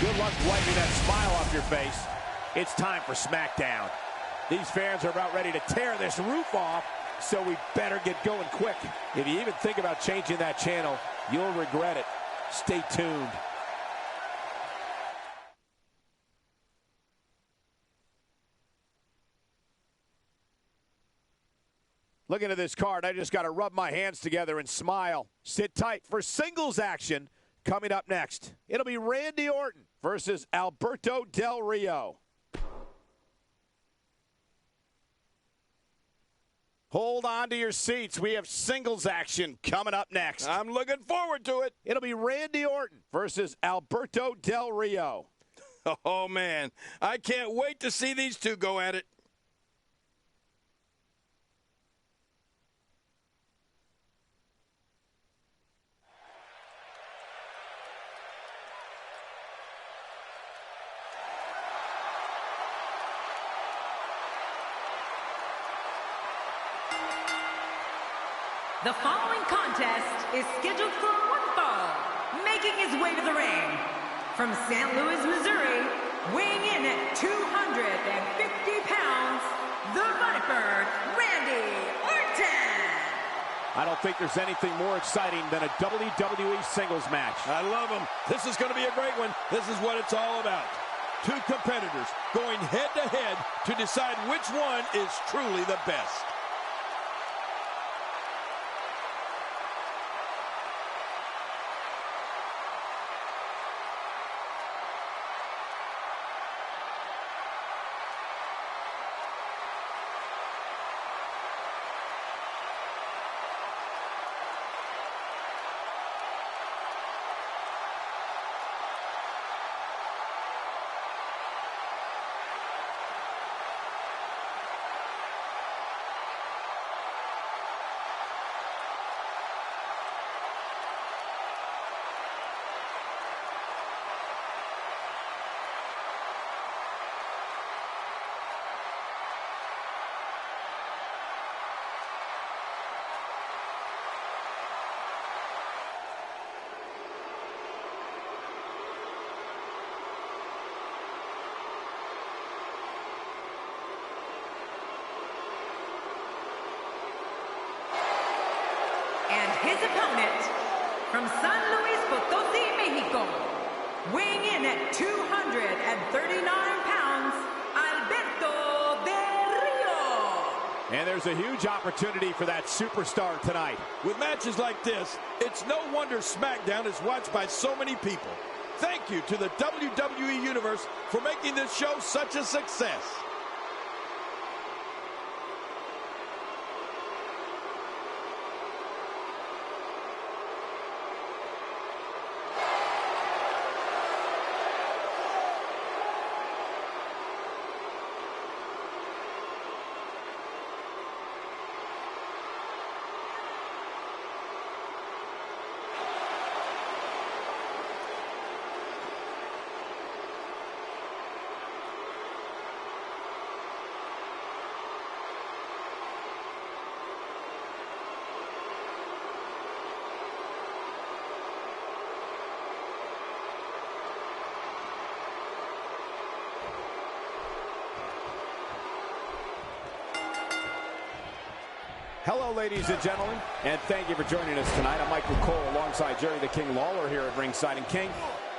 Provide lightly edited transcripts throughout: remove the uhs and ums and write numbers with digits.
Good luck wiping that smile off your face. It's time for SmackDown. These fans are about ready to tear this roof off, so we better get going quick. If you even think about changing that channel, you'll regret it. Stay tuned. Looking at this card, I just got to rub my hands together and smile. Sit tight for singles action coming up next. It'll be Randy Orton versus Alberto Del Rio. Hold on to your seats. We have singles action coming up next. I'm looking forward to it. It'll be Randy Orton versus Alberto Del Rio. Oh, man. I can't wait to see these two go at it. The following contest is scheduled for one fall. Making his way to the ring from St. Louis, Missouri, weighing in at 250 pounds, the Viper, Randy Orton. I don't think there's anything more exciting than a WWE singles match. I love them. This is going to be a great one. This is what it's all about. Two competitors going head-to-head to decide which one is truly the best. And his opponent, from San Luis Potosí, Mexico, weighing in at 239 pounds, Alberto Del Rio. And there's a huge opportunity for that superstar tonight. With matches like this, it's no wonder SmackDown is watched by so many people. Thank you to the WWE Universe for making this show such a success. Hello, ladies and gentlemen, and thank you for joining us tonight. I'm Michael Cole alongside Jerry the King Lawler here at ringside. And King,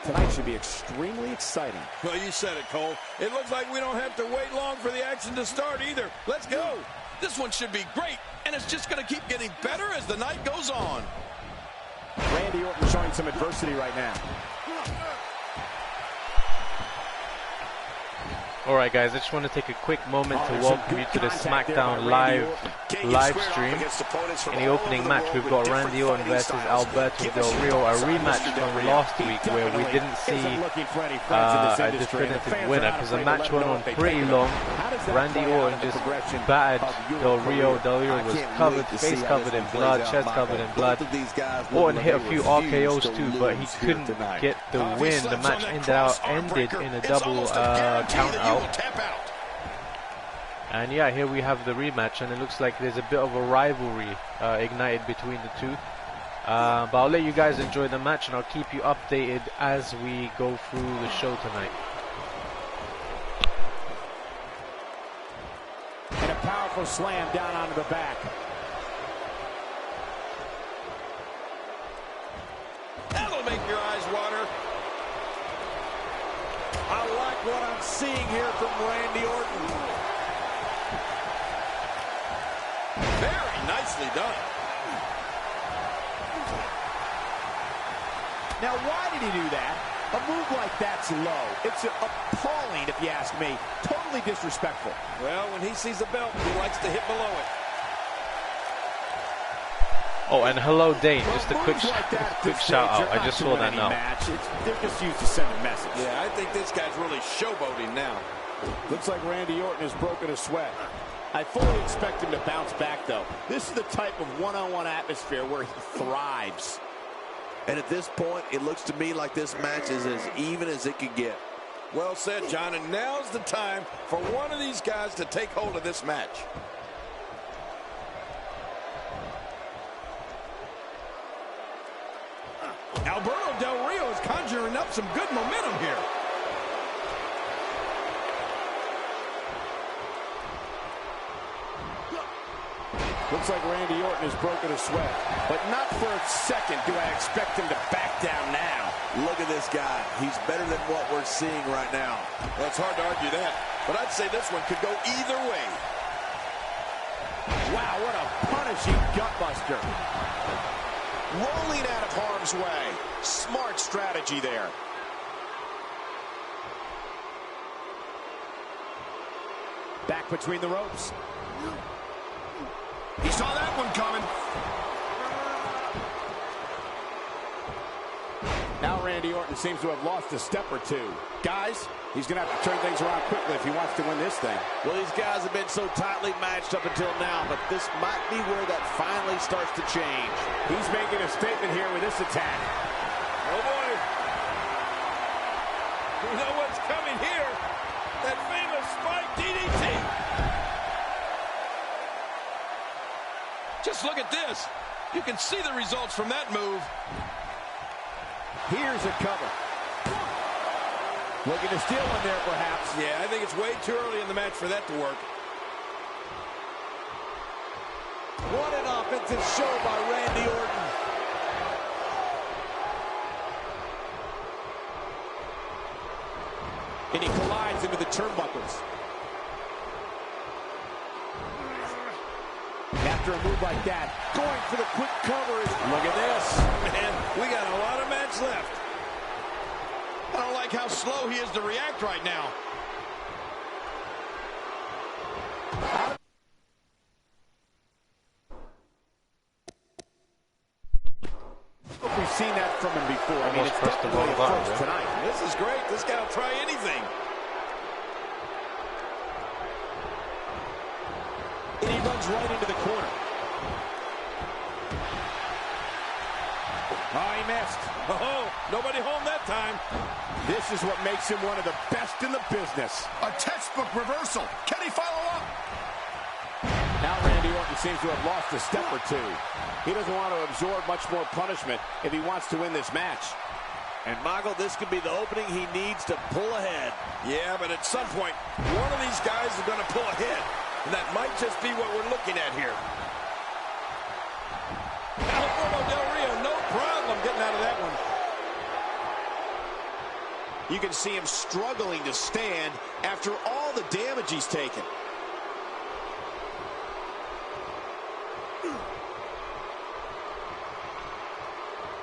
tonight should be extremely exciting. Well, you said it, Cole. It looks like we don't have to wait long for the action to start either. Let's go. This one should be great, and it's just going to keep getting better as the night goes on. Randy Orton showing some adversity right now. Alright guys, I just want to take a quick moment to welcome you to the SmackDown live stream. In the opening match, we've got Randy Orton versus Alberto Del Rio, a rematch from last week where we didn't see a definitive winner because the match went on pretty long. Randy Orton just battered Del Rio. Del Rio was covered, face covered in blood, chest covered in blood. Orton hit a few RKOs too, but he couldn't get the win. The match ended in a double count out. And yeah, here we have the rematch, and it looks like there's a bit of a rivalry ignited between the two. But I'll let you guys enjoy the match, and I'll keep you updated as we go through the show tonight. And a powerful slam down onto the back. That'll make your eyes water. I like what I'm seeing here from Randy Orton. Very nicely done. Now, why did he do that? A move like that's low. It's appalling, if you ask me. Totally disrespectful. Well, when he sees the belt, he likes to hit below it. Oh, and hello, Dane. Just a quick shout out. I just saw that now. They're just used to send a message. Yeah, I think this guy's really showboating now. Looks like Randy Orton has broken a sweat. I fully expect him to bounce back, though. This is the type of one-on-one atmosphere where he thrives. And at this point, it looks to me like this match is as even as it could get. Well said, John, and now's the time for one of these guys to take hold of this match. Alberto Del Rio is conjuring up some good momentum here. Looks like Randy Orton has broken a sweat. But not for a second do I expect him to back down now. Look at this guy. He's better than what we're seeing right now. Well, it's hard to argue that, but I'd say this one could go either way. Wow, what a punishing gutbuster. Rolling out of harm's way. Smart strategy there. Back between the ropes. He saw that one coming. Now Randy Orton seems to have lost a step or two. Guys, he's going to have to turn things around quickly if he wants to win this thing. Well, these guys have been so tightly matched up until now, but this might be where that finally starts to change. He's making a statement here with this attack. Oh, boy. You know what's coming here? That famous spike DDT. Just look at this. You can see the results from that move. Here's a cover. Looking to steal one there, perhaps. Yeah, I think it's way too early in the match for that to work. What an offensive show by Randy Orton. And he collides into the turnbuckles. After a move like that, going for the quick cover. Look at this. Man, we got a lot of match left. I don't like how slow he is to react right now. We've seen that from him before. I mean, it's pressed the wrong definitely a button first there. tonight. This is great. This guy will try anything. And he runs right into the corner. Oh, he missed. Oh, nobody home that time. This is what makes him one of the best in the business. A textbook reversal. Can he follow up? Now Randy Orton seems to have lost a step or two. He doesn't want to absorb much more punishment if he wants to win this match. And Michael, this could be the opening he needs to pull ahead. Yeah, but at some point, one of these guys is going to pull ahead. And that might just be what we're looking at here. Alberto Del Rio, no problem getting out of that one. You can see him struggling to stand after all the damage he's taken.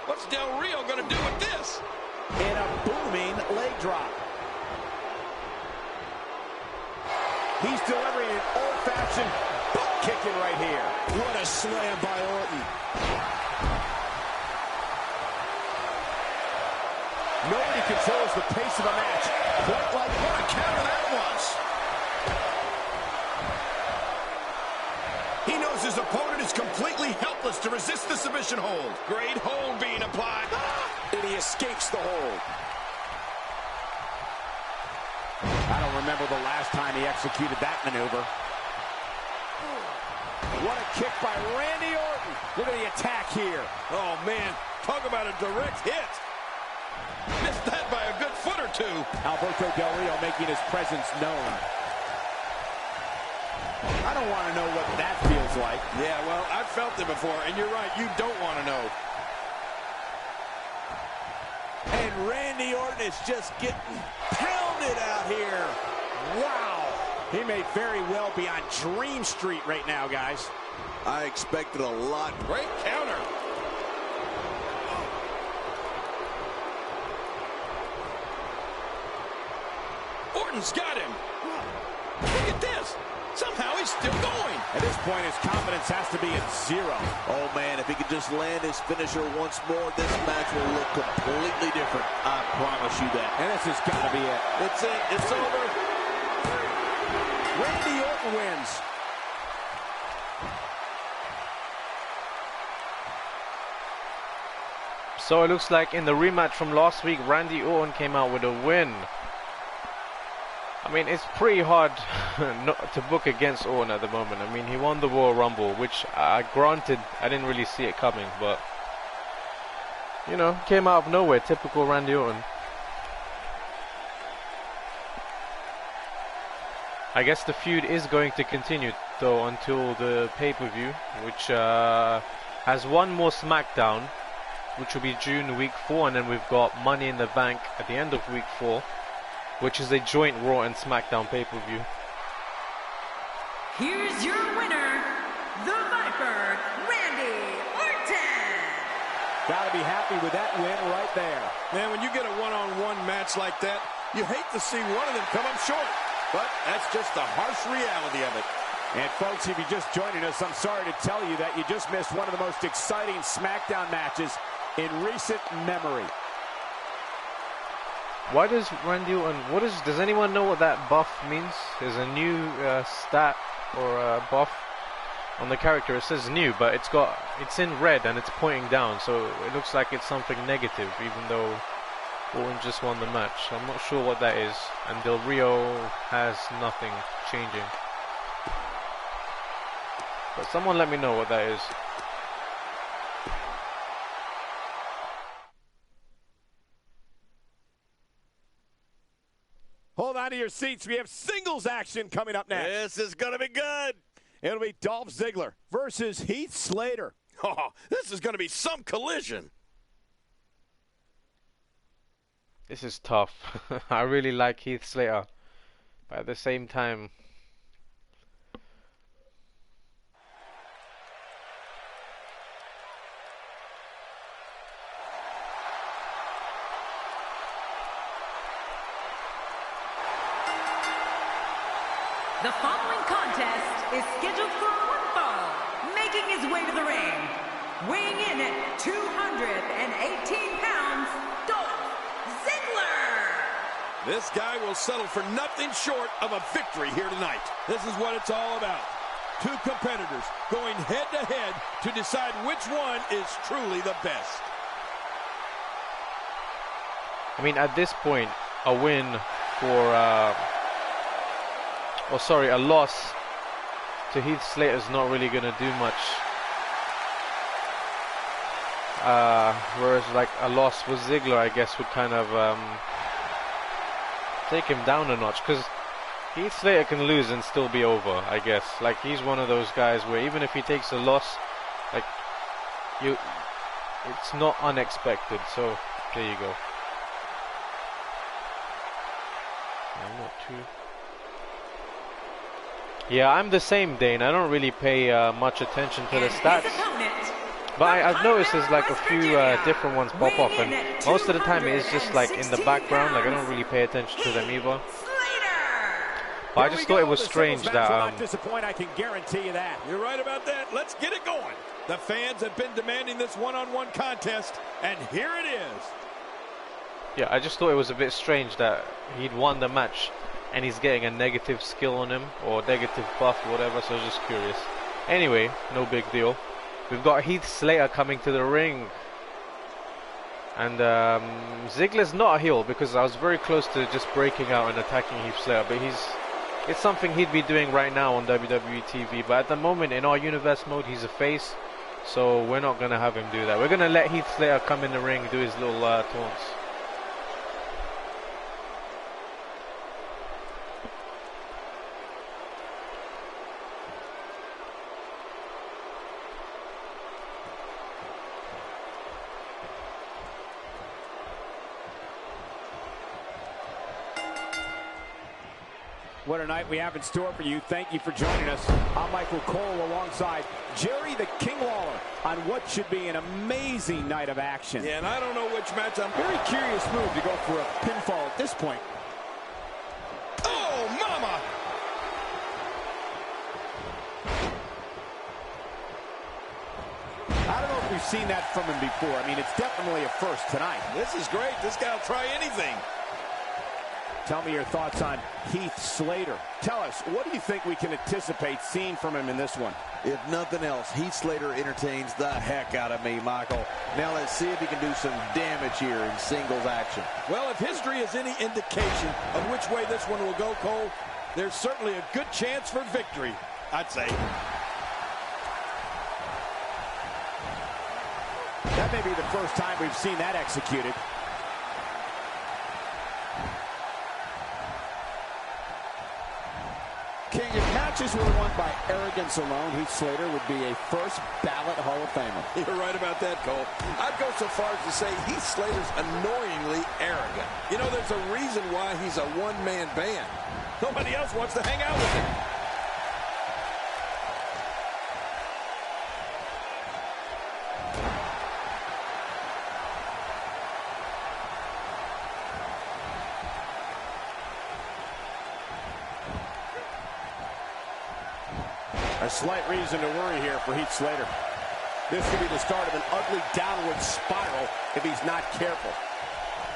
What's Del Rio going to do with this? And a booming leg drop. He's delivering an old-fashioned butt kicking right here. What a slam by Orton. Nobody controls the pace of a match quite like what a counter that was. He knows his opponent is completely helpless to resist the submission hold. Great hold being applied. And he escapes the hold. I don't remember the last time he executed that maneuver. What a kick by Randy Orton. Look at the attack here. Oh, man. Talk about a direct hit. Missed that by a good foot or two. Alberto Del Rio making his presence known. I don't want to know what that feels like. Yeah, well, I've felt it before, and you're right, you don't want to know. And Randy Orton is just getting pounded out here. Wow. He may very well be on Dream Street right now, guys. I expected a lot. Great counter. Orton's got him. Look at this. Somehow he's still going. At this point, his confidence has to be at zero. Oh, man, if he could just land his finisher once more, this match will look completely different. I promise you that. And this has got to be it. It's it. It's over. Randy Orton wins. So it looks like in the rematch from last week, Randy Orton came out with a win. I mean, it's pretty hard not to book against Orton at the moment. I mean, he won the Royal Rumble, which granted, I didn't really see it coming, but you know, came out of nowhere, typical Randy Orton. I guess the feud is going to continue though until the pay-per-view, which has one more SmackDown, which will be June week 4, and then we've got Money in the Bank at the end of week 4, which is a joint Raw and SmackDown pay-per-view. Here's your winner, the Viper, Randy Orton. Gotta be happy with that win right there. Man, when you get a one-on-one match like that, you hate to see one of them come up short. But that's just the harsh reality of it. And folks, if you're just joining us, I'm sorry to tell you that you just missed one of the most exciting SmackDown matches in recent memory. Why does Randy Orton, does anyone know what that buff means? There's a new stat or buff on the character. It says new, but it's in red and it's pointing down, so it looks like it's something negative, even though Orton just won the match. I'm not sure what that is, and Del Rio has nothing changing. But someone let me know what that is. Hold on to your seats. We have singles action coming up next. This is going to be good. It'll be Dolph Ziggler versus Heath Slater. Oh, this is going to be some collision. This is tough. I really like Heath Slater, but at the same time, The following contest is scheduled for one fall, making his way to the ring, weighing in at 218 pounds, Dolph Ziggler. This guy will settle for nothing short of a victory here tonight. This is what it's all about. Two competitors going head-to-head to decide which one is truly the best. I mean, at this point, a win for a loss to Heath Slater is not really going to do much. Whereas like a loss for Ziggler, I guess, would kind of take him down a notch, because Heath Slater can lose and still be over, I guess. Like, he's one of those guys where even if he takes a loss, like, it's not unexpected. So there you go. I'm not too. Yeah, I'm the same, Dane. I don't really pay much attention to the stats, but I've noticed there's like a few different ones pop off, and most of the time it is just like in the background. Like, I don't really pay attention to them either. But I just thought it was strange that I can guarantee you that. You're right about that. Let's get it going. The fans have been demanding this one-on-one contest, and here it is. Yeah, I just thought it was a bit strange that he'd won the match and he's getting a negative skill on him, or negative buff or whatever, so I was just curious. Anyway, no big deal. We've got Heath Slater coming to the ring. And Ziggler's not a heel, because I was very close to just breaking out and attacking Heath Slater, but he's It's something he'd be doing right now on WWE TV, but at the moment in our universe mode he's a face, so we're not going to have him do that. We're going to let Heath Slater come in the ring, do his little taunts. What a night we have in store for you. Thank you for joining us. I'm Michael Cole alongside Jerry the King Lawler on what should be an amazing night of action. Yeah, and I don't know which match I'm... Very curious move to go for a pinfall at this point. Oh, mama! I don't know if we've seen that from him before. I mean, it's definitely a first tonight. This is great. This guy will try anything. Tell me your thoughts on Heath Slater. Tell us, what do you think we can anticipate seeing from him in this one? If nothing else, Heath Slater entertains the heck out of me, Michael. Now let's see if he can do some damage here in singles action. Well, if history is any indication of which way this one will go, Cole, there's certainly a good chance for victory, I'd say. That may be the first time we've seen that executed. King, if matches were won by arrogance alone, Heath Slater would be a first ballot Hall of Famer. You're right about that, Cole. I'd go so far as to say Heath Slater's annoyingly arrogant. You know, there's a reason why he's a one-man band. Nobody else wants to hang out with him. A slight reason to worry here for Heath Slater. This could be the start of an ugly downward spiral if he's not careful.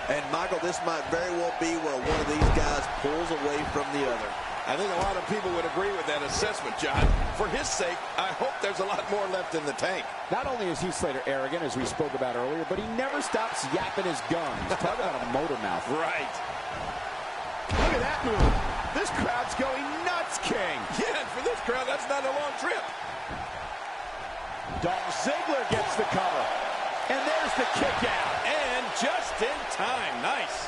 And Michael, this might very well be where one of these guys pulls away from the other. I think a lot of people would agree with that assessment, John. For his sake, I hope there's a lot more left in the tank. Not only is Heath Slater arrogant, as we spoke about earlier, but he never stops yapping his gums. Talk about a motor mouth. Right. Look at that move. This crowd's going nuts, King. Yeah, and for this crowd, that's not a long trip. Dolph Ziggler gets the cover. And there's the kick out. And just in time. Nice.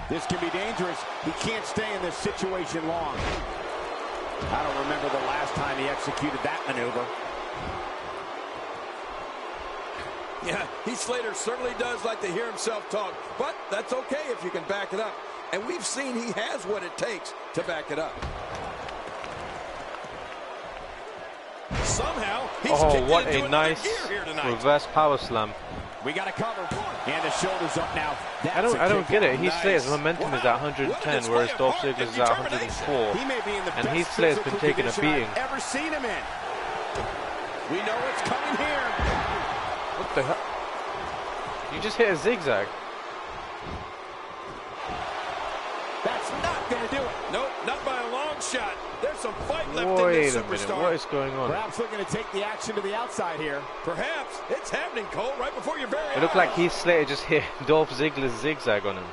This can be dangerous. He can't stay in this situation long. I don't remember the last time he executed that maneuver. Yeah, Heath Slater certainly does like to hear himself talk, but that's okay if you can back it up. And we've seen he has what it takes to back it up. Somehow, he's kicked what into a nice gear here tonight. reverse power slam. We got a cover. And the shoulders up now. I don't get it. Heath Nice. Slater's momentum is at 110, whereas Dolph Ziggler's is at 104. He may be in the And best Heath Slater's been physical taking a condition beating. I've ever seen him in. We know what's coming here. What the hell? You just hit a zigzag. That's not going to do it. Nope, not by a long shot. There's some fight left in Wait this a minute, superstar. what is going on? Perhaps looking to take the action to the outside here. Perhaps it's happening, Cole, right before your very eyes. It looked like Heath Slater just hit Dolph Ziggler's zigzag on him.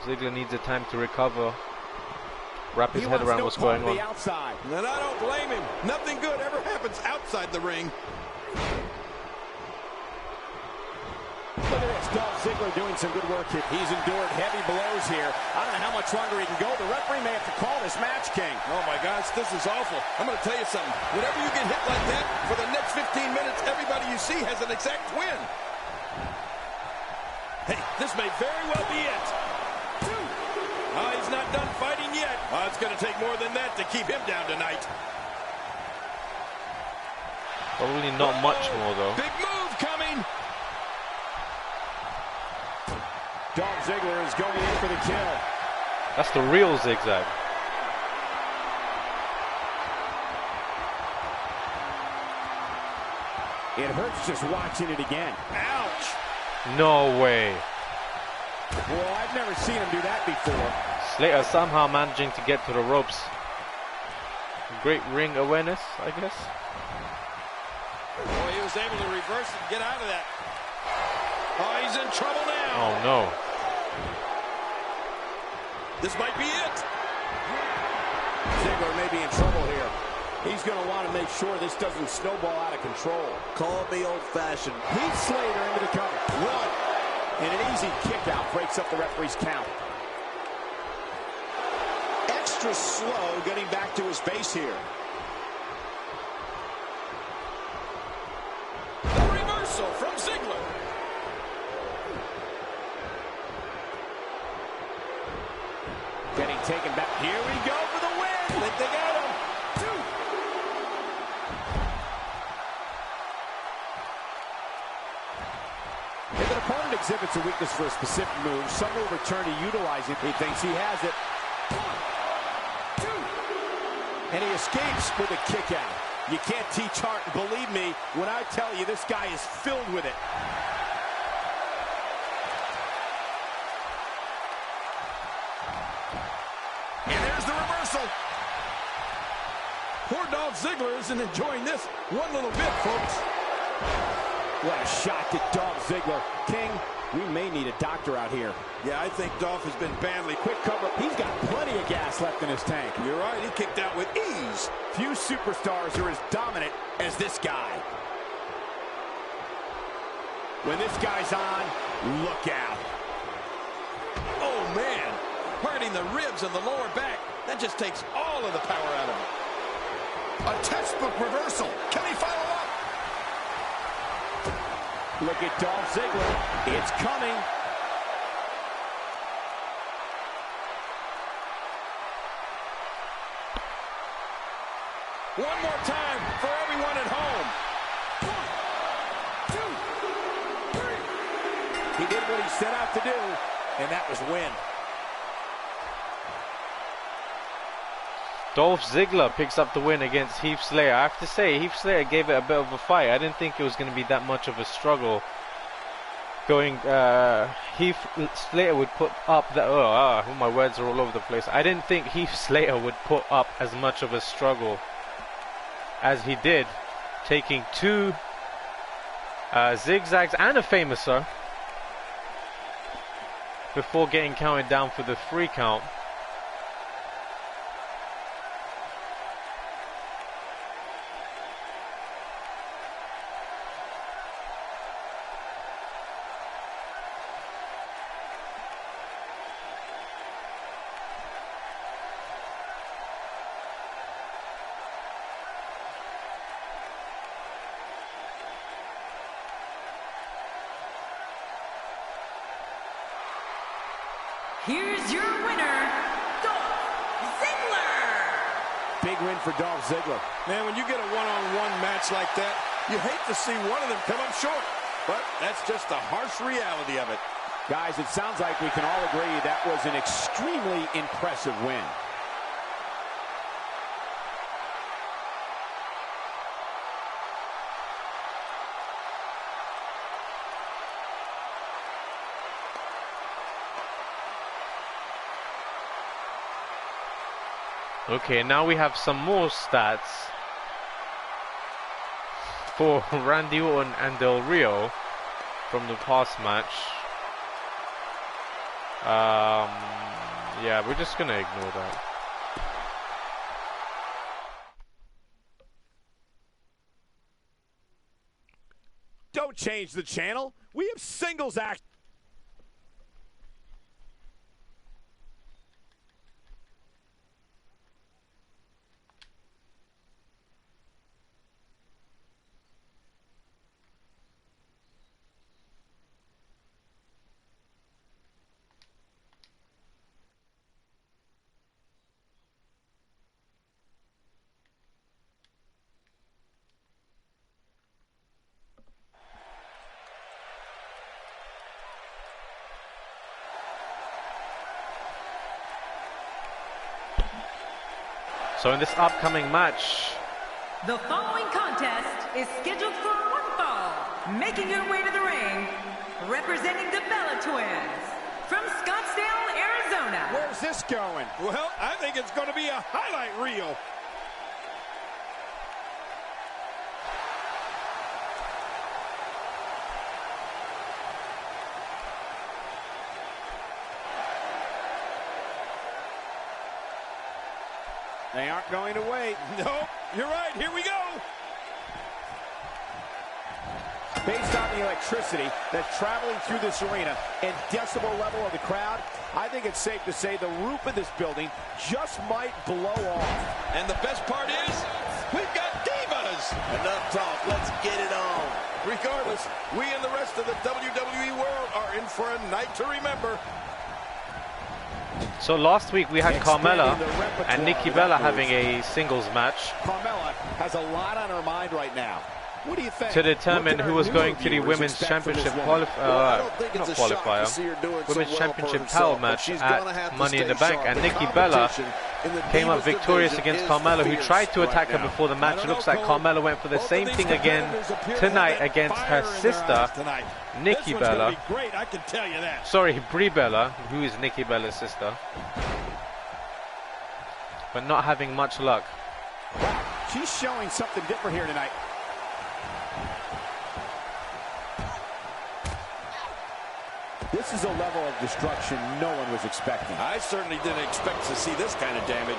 Ziggler needs the time to recover, wrap his head around what's going on. Outside. And I don't blame him. Nothing good ever happens outside the ring. Look at this, Dolph Ziggler doing some good work here. He's endured heavy blows here. I don't know how much longer he can go. The referee may have to call this match, King. Oh my gosh, this is awful. I'm going to tell you something. Whenever you get hit like that, for the next 15 minutes, everybody you see has an exact win. Hey, this may very well be it. Oh, he's not done fighting yet. Oh, it's going to take more than that to keep him down tonight. Probably not much more though. Big move coming. Dolph Ziggler is going in for the kill. That's the real zigzag. It hurts just watching it again. Ouch. No way. Well, I've never seen him do that before. Slater somehow managing to get to the ropes. Great ring awareness, I guess. Boy, he was able to reverse and get out of that. Oh, he's in trouble now. Oh, no. This might be it. Ziggler may be in trouble here. He's going to want to make sure this doesn't snowball out of control. Call me old-fashioned. Heath Slater into the cover. One. And an easy kick out breaks up the referee's count. Extra slow getting back to his base here. The reversal from Ziggler. Getting taken back. Here we go for the win. I think they got him. Two. If an opponent exhibits a weakness for a specific move, some will return to utilize it. He thinks he has it. 1, 2. And he escapes with a kick out. You can't teach heart. Believe me when I tell you this guy is filled with it. Poor Dolph Ziggler isn't enjoying this one little bit, folks. What a shot to Dolph Ziggler. King, we may need a doctor out here. Yeah, I think Dolph has been badly. Quick cover. He's got plenty of gas left in his tank. You're right. He kicked out with ease. Few superstars are as dominant as this guy. When this guy's on, look out. Oh, man. Hurting the ribs and the lower back. That just takes all of the power out of him. A textbook reversal. Can he follow up? Look at Dolph Ziggler. It's coming. One more time for everyone at home. 1, 2, 3. He did what he set out to do, and that was win. Dolph Ziggler picks up the win against Heath Slater. I have to say, Heath Slater gave it a bit of a fight. I didn't think it was going to be that much of a struggle. Heath Slater would put up the... my words are all over the place. I didn't think Heath Slater would put up as much of a struggle as he did, taking 2 zigzags and a famouser before getting counted down for the 3 count. Here's your winner, Dolph Ziggler. Big win for Dolph Ziggler. Man, when you get a one-on-one match like that, you hate to see one of them come up short. But that's just the harsh reality of it. Guys, it sounds like we can all agree that was an extremely impressive win. Okay, now we have some more stats for Randy Orton and Del Rio from the past match. Yeah, we're just gonna ignore that. Don't change the channel. We have singles action. So in this upcoming match, The following contest is scheduled for one fall. Making her way to the ring, representing the Bella Twins, from Scottsdale, Arizona. Where's this going? Well, I think it's going to be a highlight reel. They aren't going to wait. Nope, you're right. Here we go. Based on the electricity that's traveling through this arena and decibel level of the crowd, I think it's safe to say the roof of this building just might blow off. And the best part is, we've got divas. Enough talk. Let's get it on. Regardless, we and the rest of the WWE world are in for a night to remember. So last week we had Carmella and Nikki Bella having a singles match. Carmella has a lot on her mind right now. What do you think? To determine who was going to the Women's Championship Women's Championship title match at Money in the Bank, and Nikki Bella came up victorious against Carmella, who tried to attack her before the match. It looks like Carmella went for the same thing again tonight against her sister, Nikki Bella. Sorry, Brie Bella, who is Nikki Bella's sister, but not having much luck. Wow, she's showing something different here tonight. This is a level of destruction no one was expecting. I certainly didn't expect to see this kind of damage.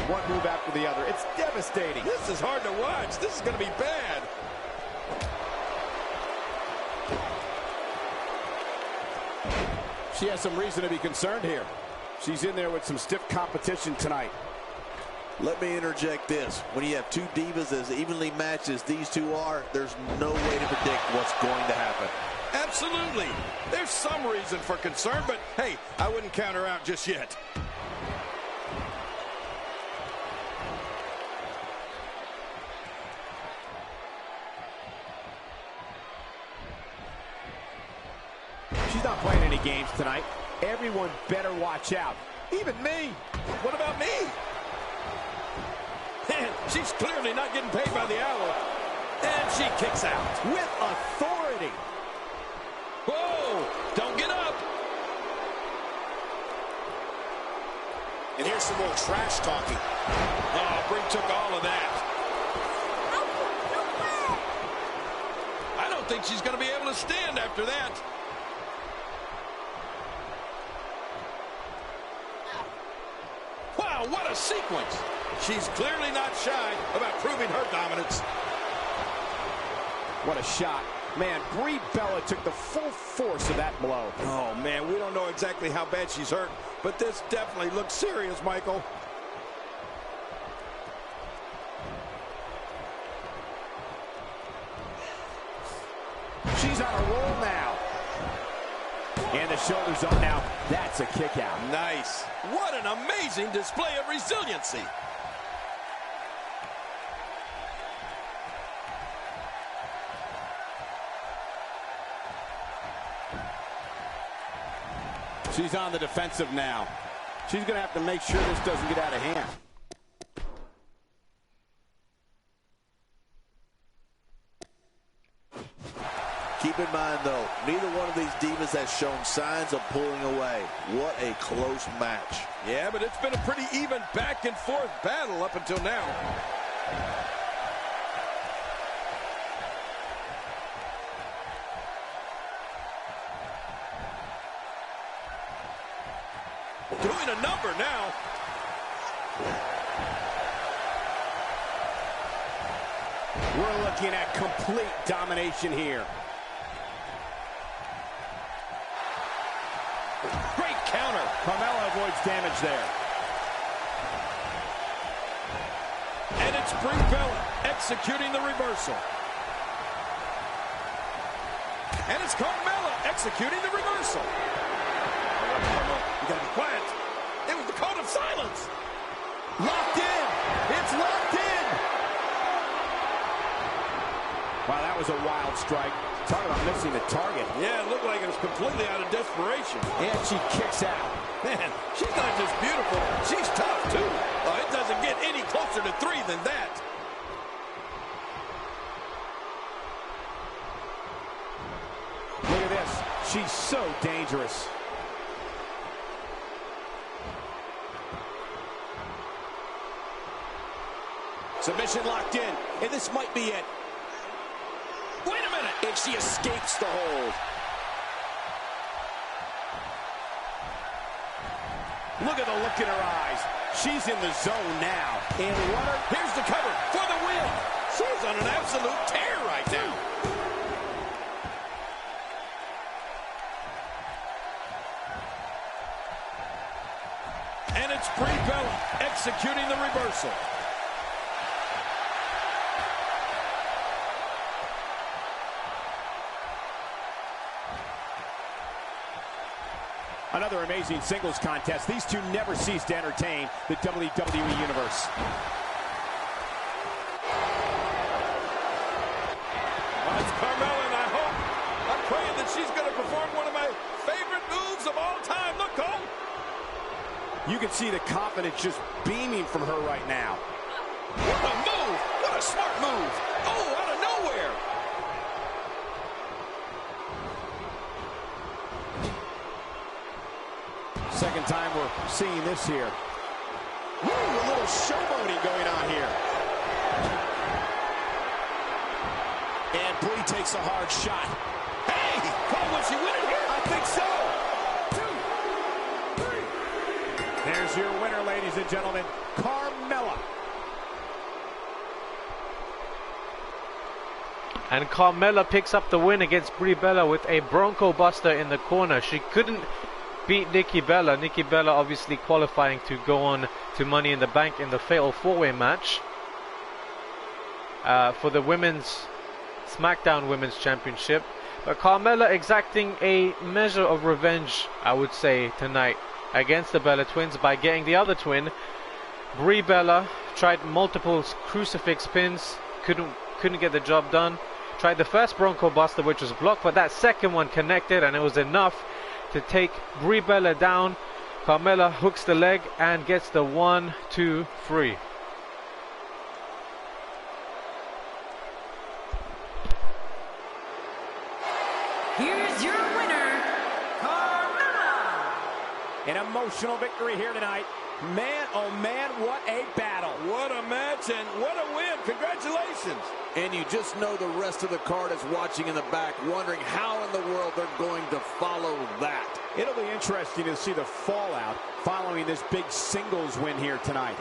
One move after the other. It's devastating. This is hard to watch. This is going to be bad. She has some reason to be concerned here. She's in there with some stiff competition tonight. Let me interject this. When you have two divas as evenly matched as these two are, there's no way to predict what's going to happen. Absolutely. There's some reason for concern, but hey, I wouldn't count her out just yet. She's not playing any games tonight. Everyone better watch out. Even me. What about me? Man, she's clearly not getting paid by the hour. And she kicks out. With authority. Whoa! Don't get up. And here's some more trash talking. Oh, Brie took all of that. I don't think she's going to be able to stand after that. Wow, what a sequence. She's clearly not shy about proving her dominance. What a shot. Man, Brie Bella took the full force of that blow. Oh, man, we don't know exactly how bad she's hurt, but this definitely looks serious, Michael. She's on a roll now. And the shoulder's up now. That's a kick out. Nice. What an amazing display of resiliency. She's on the defensive now. She's going to have to make sure this doesn't get out of hand. Keep in mind, though, neither one of these divas has shown signs of pulling away. What a close match. Yeah, but it's been a pretty even back-and-forth battle up until now. Doing a number now. We're looking at complete domination here. Great counter. Carmella avoids damage there. And it's Brie Bella executing the reversal. And it's Carmella executing the reversal. You gotta be quiet. It was the code of silence. Locked in. It's locked in. Wow, that was a wild strike. Talk about missing the target. Yeah, it looked like it was completely out of desperation. And she kicks out. Man, she's not just beautiful, she's tough, too. Oh, it doesn't get any closer to 3 than that. Look at this. She's so dangerous. Submission locked in, and this might be it. Wait a minute, and she escapes the hold. Look at the look in her eyes. She's in the zone now. And here's the cover for the win. She's on an absolute tear right now. And it's Brie Bella executing the reversal. Another amazing singles contest. These two never cease to entertain the WWE Universe. Well, it's Carmella, and I'm praying that she's going to perform one of my favorite moves of all time. Look, Cole. You can see the confidence just beaming from her right now. What a move! What a smart move! Oh, out of nowhere! Second time we're seeing this here. Ooh, a little showboating going on here. And Brie takes a hard shot. Hey! Cole, will she win it here? I think so. 2, 3. There's your winner, ladies and gentlemen, Carmella. And Carmella picks up the win against Brie Bella with a Bronco Buster in the corner. She couldn't beat Nikki Bella. Nikki Bella obviously qualifying to go on to Money in the Bank in the Fatal 4-Way match for the SmackDown Women's Championship. But Carmella exacting a measure of revenge, I would say, tonight against the Bella Twins by getting the other twin. Brie Bella tried multiple crucifix pins, couldn't get the job done. Tried the first Bronco Buster, which was blocked, but that second one connected, and it was enough to take Brie Bella down. Carmella hooks the leg and gets the 1, 2, 3. Here's your winner, Carmella. An emotional victory here tonight. Man, oh man, what a battle. What a match and what a win. Congratulations. And you just know the rest of the card is watching in the back, wondering how in the world they're going to follow that. It'll be interesting to see the fallout following this big singles win here tonight.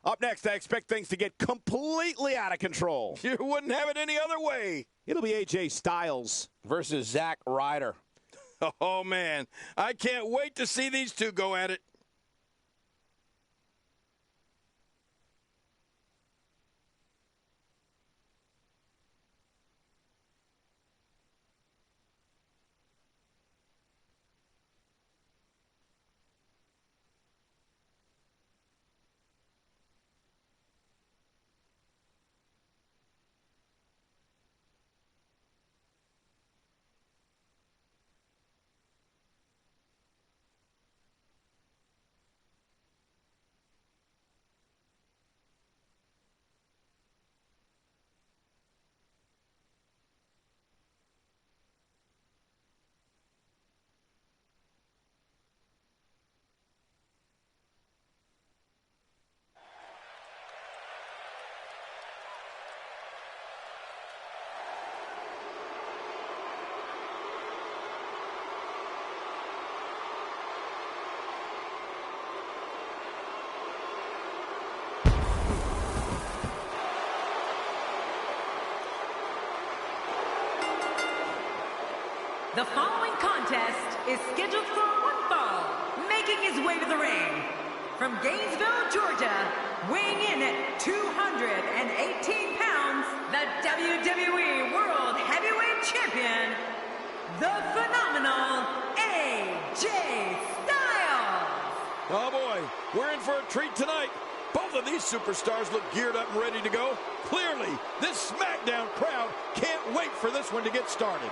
Up next, I expect things to get completely out of control. You wouldn't have it any other way. It'll be AJ Styles versus Zack Ryder. Oh, man. I can't wait to see these two go at it. The following contest is scheduled for one fall, making his way to the ring. From Gainesville, Georgia, weighing in at 218 pounds, the WWE World Heavyweight Champion, the phenomenal AJ Styles. Oh boy, we're in for a treat tonight. Both of these superstars look geared up and ready to go. Clearly, this SmackDown crowd can't wait for this one to get started.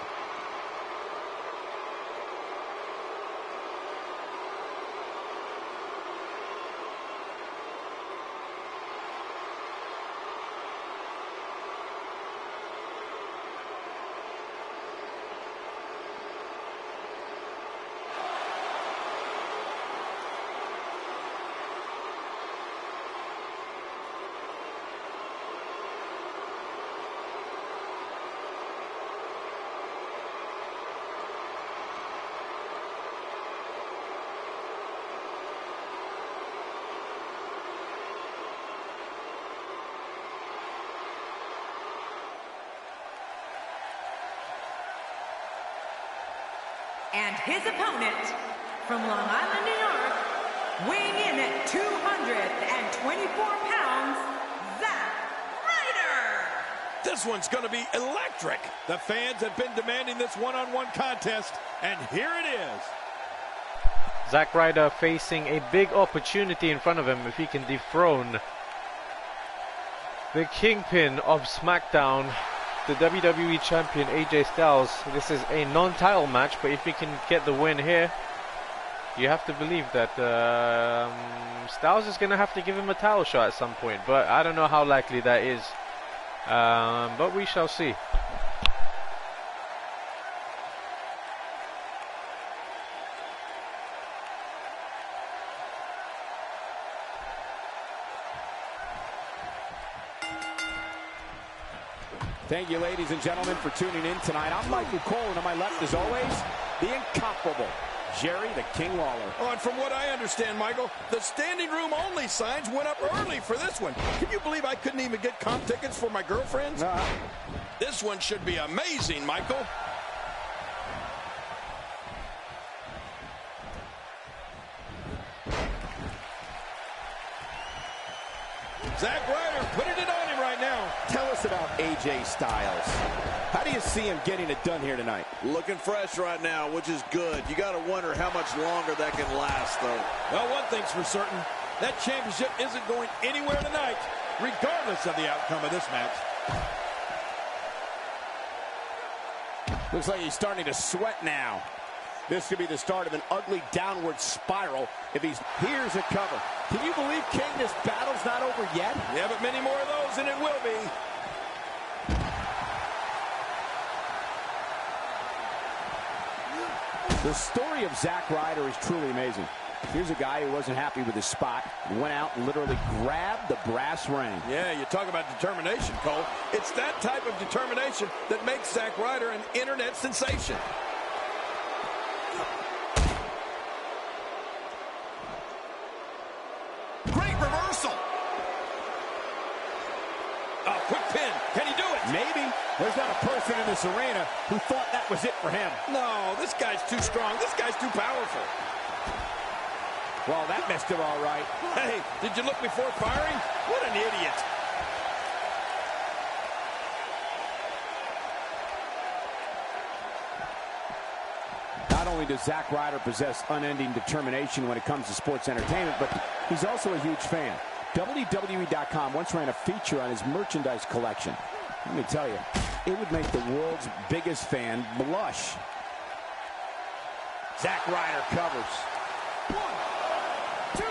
And his opponent, from Long Island, New York, weighing in at 224 pounds, Zack Ryder. This one's going to be electric. The fans have been demanding this one-on-one contest, and here it is. Zack Ryder facing a big opportunity in front of him if he can dethrone the kingpin of SmackDown, the WWE Champion AJ Styles. This is a non-title match, but if he can get the win here, you have to believe that Styles is going to have to give him a title shot at some point. But I don't know how likely that is. But we shall see. Thank you, ladies and gentlemen, for tuning in tonight. I'm Michael Cole, and on my left, as always, the incomparable Jerry the King Lawler. Oh, and from what I understand, Michael, the standing room only signs went up early for this one. Can you believe I couldn't even get comp tickets for my girlfriends? This one should be amazing, Michael. Zack Ryder putting it on him right now. Tell us about AJ Styles. How do you see him getting it done here tonight? Looking fresh right now, which is good. You got to wonder how much longer that can last, though. Well, one thing's for certain. That championship isn't going anywhere tonight, regardless of the outcome of this match. Looks like he's starting to sweat now. This could be the start of an ugly downward spiral if he's... Here's a cover. Can you believe, King, this battle's not over yet? Yeah, but many more of those, and it will be. The story of Zack Ryder is truly amazing. Here's a guy who wasn't happy with his spot, went out and literally grabbed the brass ring. Yeah, you talk about determination, Cole. It's that type of determination that makes Zack Ryder an internet sensation. Great reversal. Oh, quick pin. Can he do it? Maybe. There's not a person in this arena who thought that was it for him. No, this guy's too strong. This guy's too powerful. Well, that missed him all right. Hey, did you look before firing? What an idiot. Not only does Zack Ryder possess unending determination when it comes to sports entertainment, but he's also a huge fan. WWE.com once ran a feature on his merchandise collection. Let me tell you, it would make the world's biggest fan blush. Zack Ryder covers. 1, 2.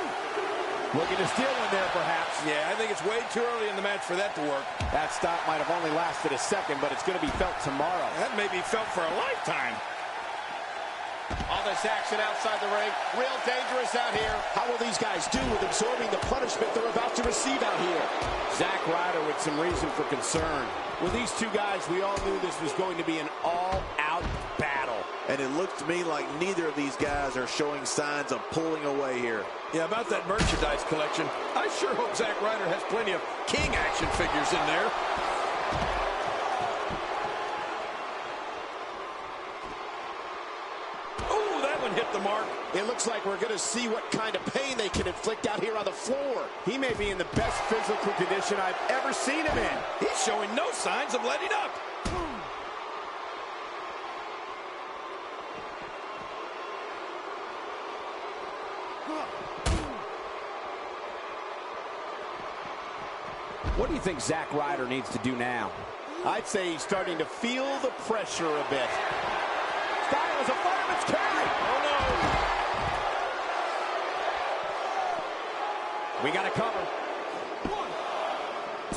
Looking to steal one there, perhaps. Yeah, I think it's way too early in the match for that to work. That stop might have only lasted a second, but it's going to be felt tomorrow. That may be felt for a lifetime. All this action outside the ring, real dangerous out here. How will these guys do with absorbing the punishment they're about to receive out here? Zack Ryder with some reason for concern. With these two guys, we all knew this was going to be an all-out battle. And it looks to me like neither of these guys are showing signs of pulling away here. Yeah, about that merchandise collection, I sure hope Zack Ryder has plenty of King action figures in there. Hit the mark. It looks like we're going to see what kind of pain they can inflict out here on the floor. He may be in the best physical condition I've ever seen him in. He's showing no signs of letting up. What do you think Zack Ryder needs to do now? I'd say he's starting to feel the pressure a bit. Styles, a fireman's carry. Oh, no. We got a cover. 1,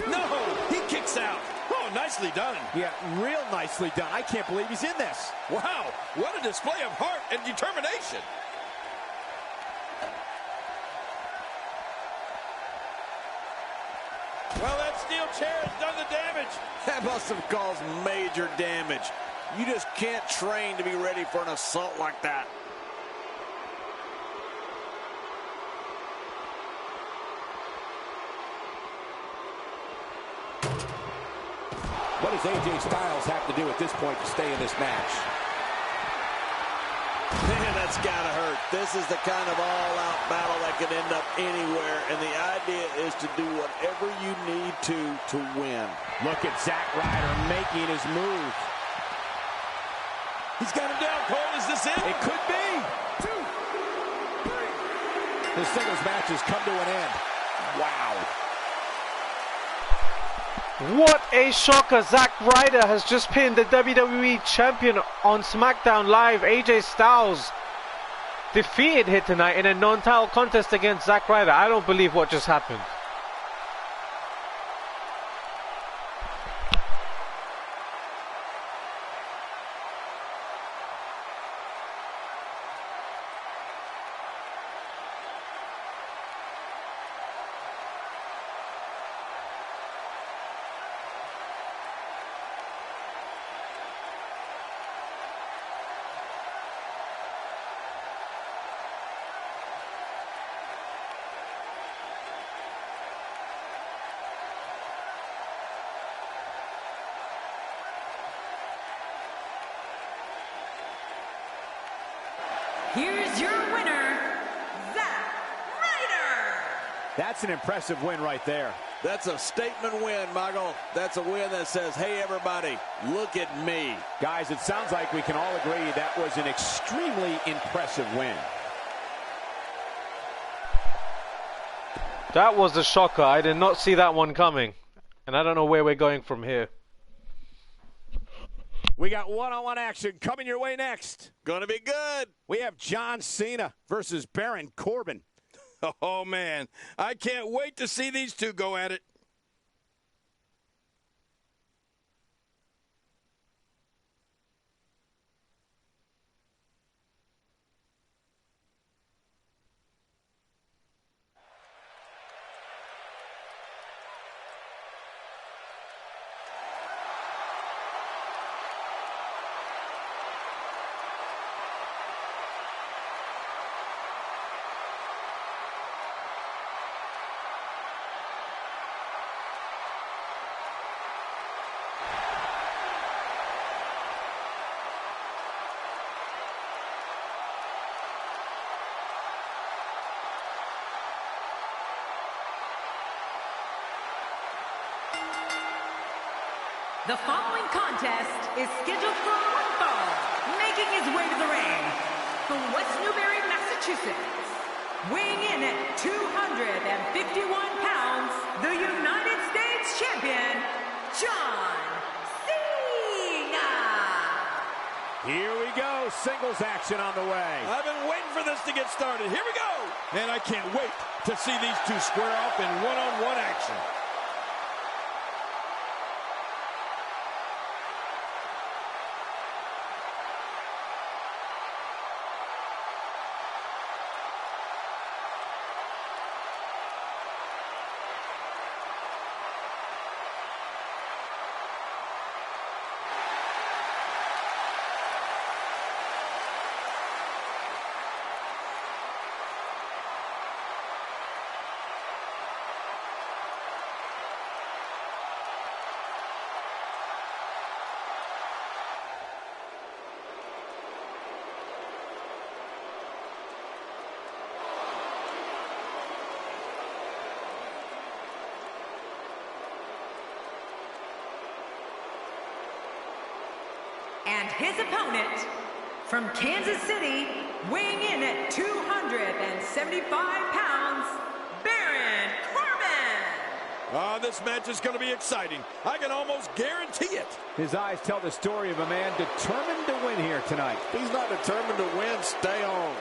2. No, he kicks out. Oh, nicely done. Yeah, real nicely done. I can't believe he's in this. Wow, what a display of heart and determination. Well, that steel chair has done the damage. That must have caused major damage. You just can't train to be ready for an assault like that. What does AJ Styles have to do at this point to stay in this match? Man, that's gotta hurt. This is the kind of all-out battle that could end up anywhere, and the idea is to do whatever you need to win. Look at Zack Ryder making his move. He's got him down, Cole. Is this it? It could be. 2, 3. The singles match has come to an end. Wow. What a shocker. Zack Ryder has just pinned the WWE Champion on SmackDown Live. AJ Styles defeated here tonight in a non-title contest against Zack Ryder. I don't believe what just happened. Here's your winner, Zack Ryder. That's an impressive win right there. That's a statement win, Michael. That's a win that says, hey, everybody, look at me. Guys, it sounds like we can all agree that was an extremely impressive win. That was a shocker. I did not see that one coming. And I don't know where we're going from here. We got one-on-one action coming your way next. Gonna be good. We have John Cena versus Baron Corbin. Oh, man. I can't wait to see these two go at it. The following contest is scheduled for one fall, making his way to the ring from West Newbury, Massachusetts, weighing in at 251 pounds, the United States Champion, John Cena. Here we go, singles action on the way. I've been waiting for this to get started. Here we go. And I can't wait to see these two square off in one-on-one action. And his opponent, from Kansas City, weighing in at 275 pounds, Baron Corbin. This match is going to be exciting. I can almost guarantee it. His eyes tell the story of a man determined to win here tonight. He's not determined to win. Stay on.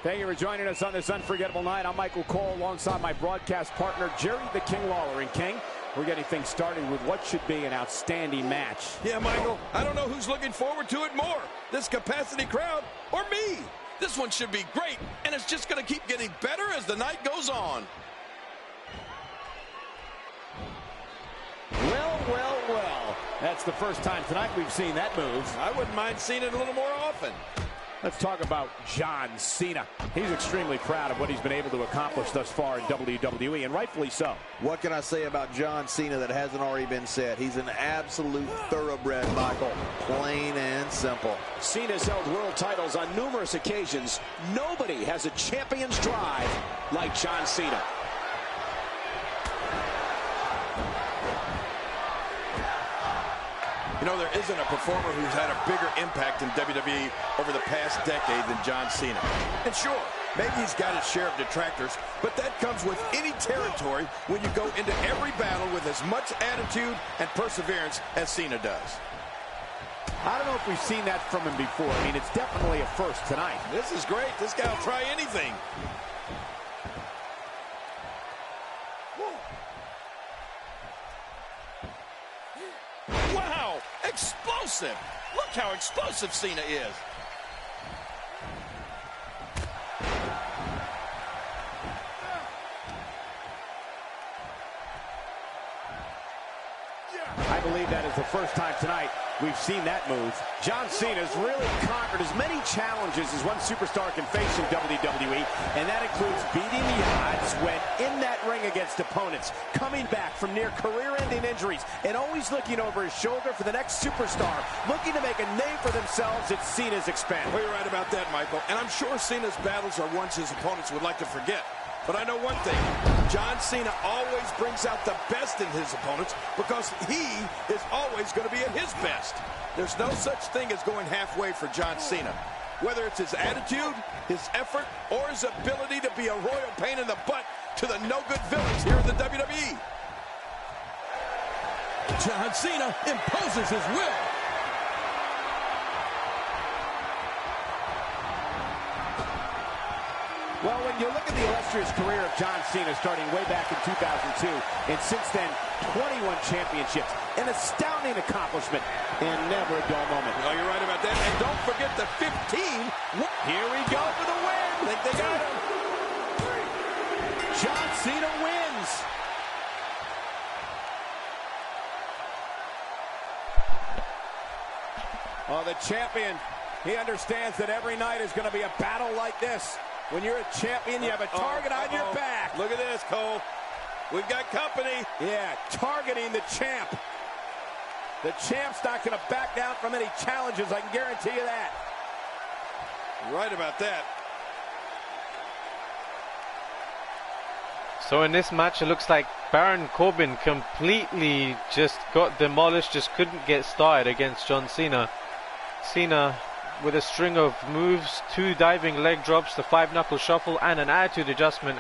Thank you for joining us on this unforgettable night. I'm Michael Cole alongside my broadcast partner, Jerry the King Lawler. And King, we're getting things started with what should be an outstanding match. Yeah, Michael, I don't know who's looking forward to it more, this capacity crowd or me. This one should be great, and it's just going to keep getting better as the night goes on. Well, well, well. That's the first time tonight we've seen that move. I wouldn't mind seeing it a little more often. Let's talk about John Cena. He's extremely proud of what he's been able to accomplish thus far in WWE, and rightfully so. What can I say about John Cena that hasn't already been said? He's an absolute thoroughbred, Michael. Plain and simple. Cena's held world titles on numerous occasions. Nobody has a champion's drive like John Cena. You know, there isn't a performer who's had a bigger impact in WWE over the past decade than John Cena. And sure, maybe he's got his share of detractors, but that comes with any territory when you go into every battle with as much attitude and perseverance as Cena does. I don't know if we've seen that from him before. I mean, it's definitely a first tonight. This is great. This guy will try anything. Wow, explosive. Look how explosive Cena is. I believe that is the first time tonight we've seen that move. John Cena's really conquered as many challenges as one superstar can face in WWE, and that includes beating the odds when in that ring against opponents, coming back from near career-ending injuries, and always looking over his shoulder for the next superstar, looking to make a name for themselves at Cena's expense. Well, you're right about that, Michael. And I'm sure Cena's battles are ones his opponents would like to forget. But I know one thing, John Cena always brings out the best in his opponents because he is always going to be at his best. There's no such thing as going halfway for John Cena. Whether it's his attitude, his effort, or his ability to be a royal pain in the butt to the no-good villains here in the WWE. John Cena imposes his will. Well, when you look at the illustrious career of John Cena starting way back in 2002, and since then, 21 championships, an astounding accomplishment, and never a dull moment. Well, you're right about that. And don't forget the 15. Here we go for the win. Think they got him. John Cena wins. Oh, the champion, he understands that every night is going to be a battle like this. When you're a champion, you have a target on your back. Look at this, Cole. We've got company. Yeah, targeting the champ. The champ's not going to back down from any challenges, I can guarantee you that. You're right about that. So in this match, it looks like Baron Corbin completely just got demolished, just couldn't get started against John Cena. Cena with a string of moves, 2 diving leg drops, the 5-knuckle shuffle, and an attitude adjustment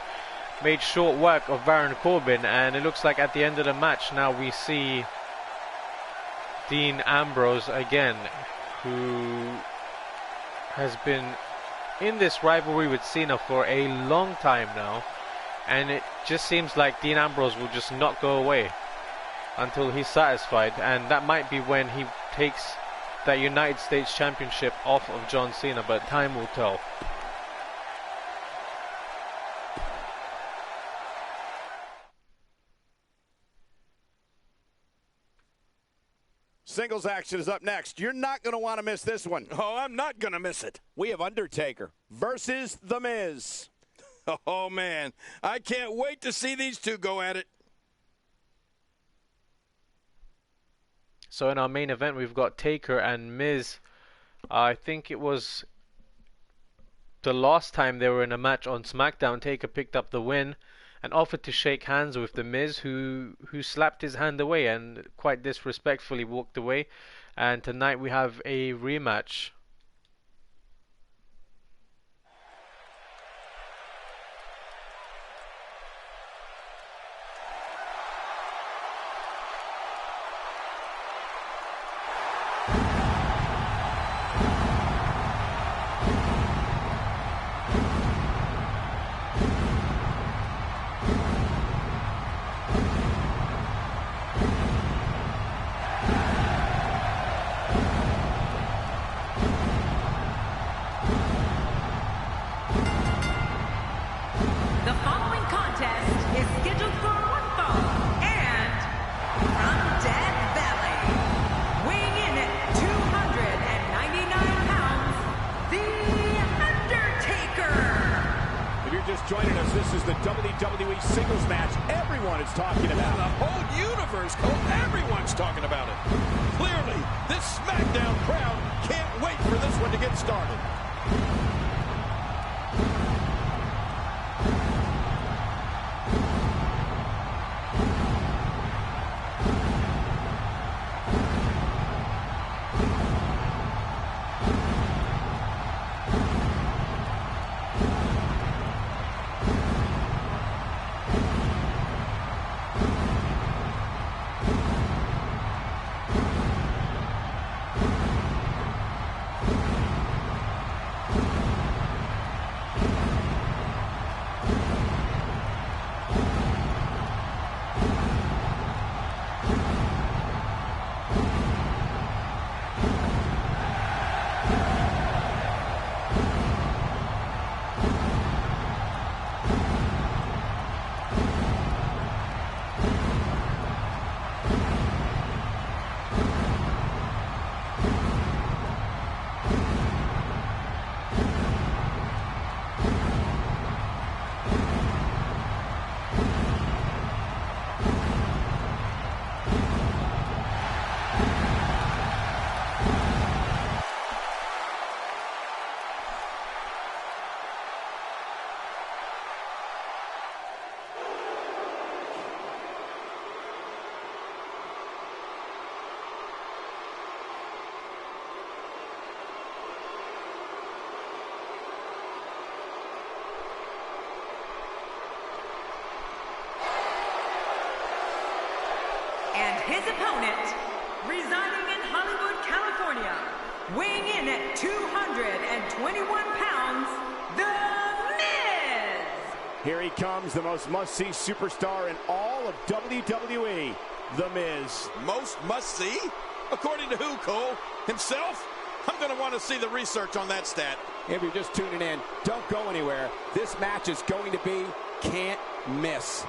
made short work of Baron Corbin. And it looks like at the end of the match now we see Dean Ambrose again, who has been in this rivalry with Cena for a long time now, and it just seems like Dean Ambrose will just not go away until he's satisfied, and that might be when he takes that United States Championship off of John Cena, but time will tell. Singles action is up next. You're not going to want to miss this one. Oh, I'm not going to miss it. We have Undertaker versus The Miz. Oh, man. I can't wait to see these two go at it. So in our main event, we've got Taker and Miz. I think it was the last time they were in a match on SmackDown. Taker picked up the win and offered to shake hands with The Miz, who slapped his hand away and quite disrespectfully walked away. And tonight we have a rematch. contest is scheduled for one fall, and from Death Valley, weighing in at 299 pounds, the Undertaker. If you're just joining us, this is the WWE singles match everyone is talking about. The whole universe, Cole, everyone's talking about it. Clearly, this SmackDown crowd can't wait for this one to get started. And his opponent, residing in Hollywood, California, weighing in at 221 pounds, The Miz! Here he comes, the most must-see superstar in all of WWE, The Miz. Most must-see? According to who, Cole? Himself? I'm going to want to see the research on that stat. If you're just tuning in, don't go anywhere. This match is going to be can't miss.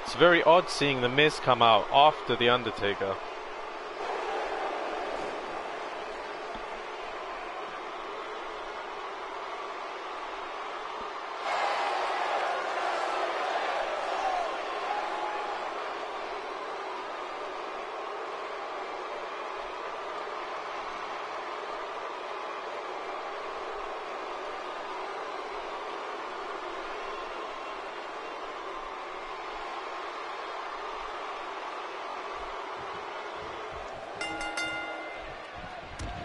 It's very odd seeing The Miz come out after The Undertaker.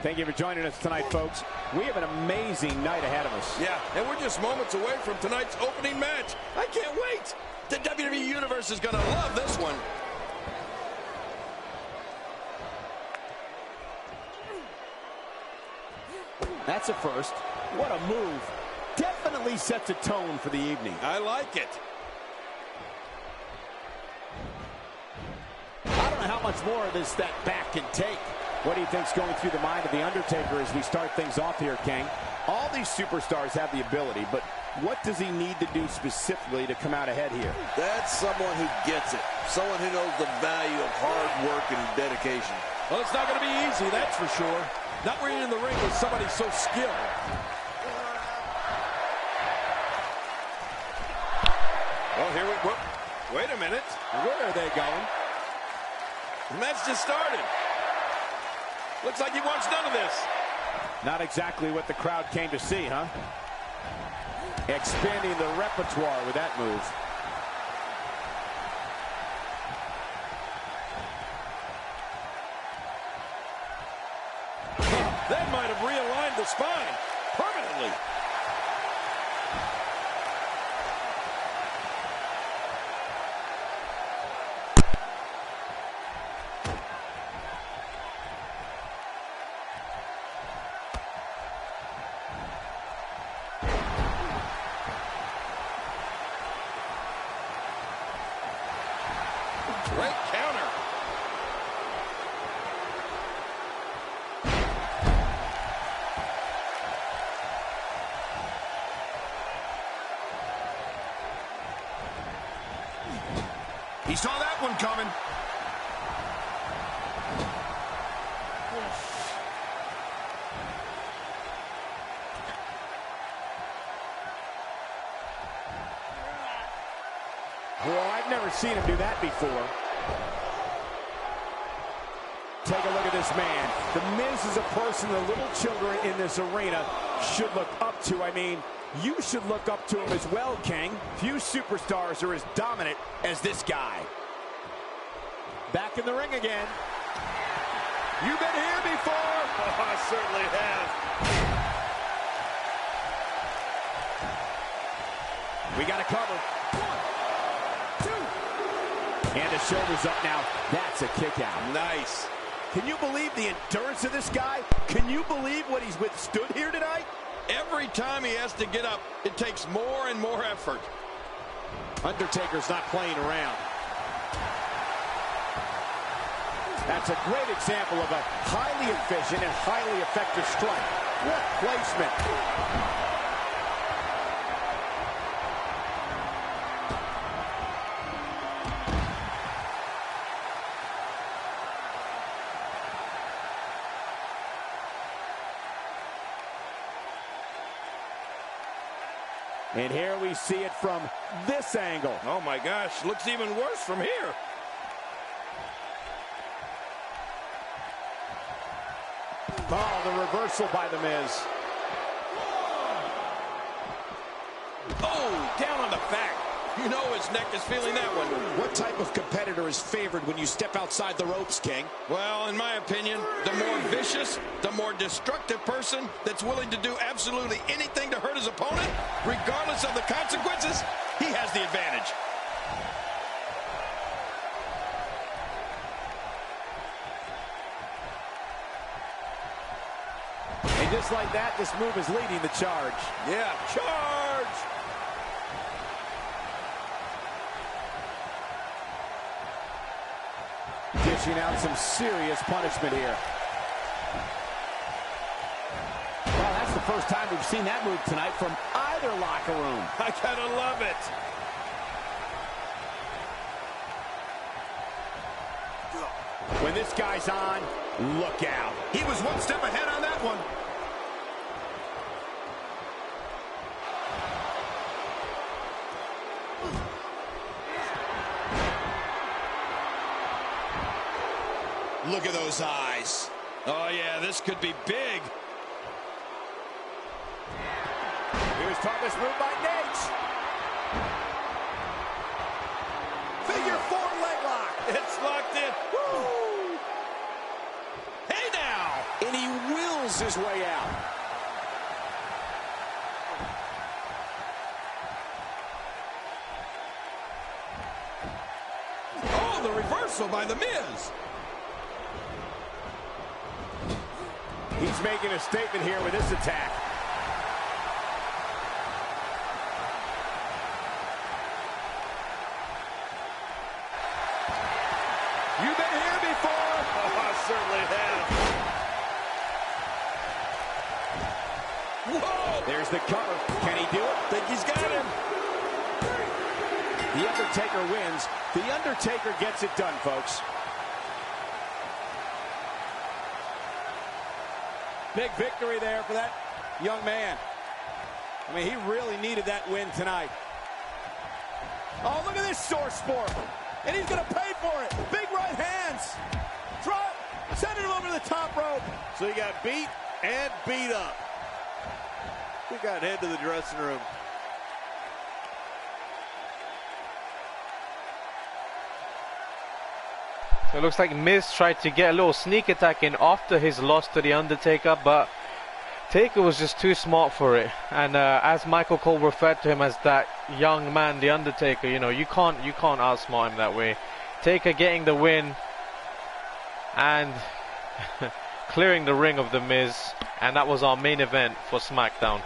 Thank you for joining us tonight, folks. We have an amazing night ahead of us. Yeah, and we're just moments away from tonight's opening match. I can't wait. The WWE Universe is going to love this one. That's a first. What a move. Definitely sets a tone for the evening. I like it. I don't know how much more of this that back can take. What do you think's going through the mind of The Undertaker as we start things off here, King? All these superstars have the ability, but what does he need to do specifically to come out ahead here? That's someone who gets it. Someone who knows the value of hard work and dedication. Well, it's not going to be easy, that's for sure. Not when you're in the ring with somebody so skilled. Oh, here we go. Wait a minute. Where are they going? The match just started. Looks like he wants none of this. Not exactly what the crowd came to see, huh? Expanding the repertoire with that move. That might have realigned the spine permanently. Great counter. that one coming. Well, I've never seen him do that before. Take a look at this man. The Miz is a person the little children in this arena should look up to. I mean, you should look up to him as well, King. Few superstars are as dominant as this guy. Back in the ring again. You've been here before. Oh, I certainly have. We got a cover. 1, 2. And the shoulder's up now. That's a kick out. Nice. Can you believe the endurance of this guy? Can you believe what he's withstood here tonight? Every time he has to get up, it takes more and more effort. Undertaker's not playing around. That's a great example of a highly efficient and highly effective strike. What placement. And here we see it from this angle. Oh my gosh, looks even worse from here. Oh, the reversal by the Miz. Oh, down on the back. You know his neck is feeling that one. What type of competitor is favored when you step outside the ropes, King? Well, in my opinion, the more vicious, the more destructive person that's willing to do absolutely anything to hurt his opponent, regardless of the consequences, he has the advantage. And just like that, this move is leading the charge. Yeah, charge! Dishing out some serious punishment here. Well, that's the first time we've seen that move tonight from either locker room. I gotta love it. When this guy's on, look out. He was one step ahead on that one. Look at those eyes. Oh, yeah, this could be big. He was taught this move by Nate. Figure 4 leg lock. It's locked in. Woo! Hey, now. And he wills his way out. Oh, the reversal by the Miz. He's making a statement here with this attack. You've been here before. Oh, I certainly have. Whoa! There's the cover. Can he do it? Think he's got him. The Undertaker wins. The Undertaker gets it done, folks. Big victory there for that young man. I mean, he really needed that win tonight. Oh, look at this sore sport. And he's going to pay for it. Big right hands. Drop. Sending him over to the top rope. So he got beat and beat up. We got head to the dressing room. So it looks like Miz tried to get a little sneak attack in after his loss to The Undertaker, but Taker was just too smart for it. And as Michael Cole referred to him as that young man, The Undertaker, you know, you can't outsmart him that way. Taker getting the win and clearing the ring of The Miz, and that was our main event for SmackDown.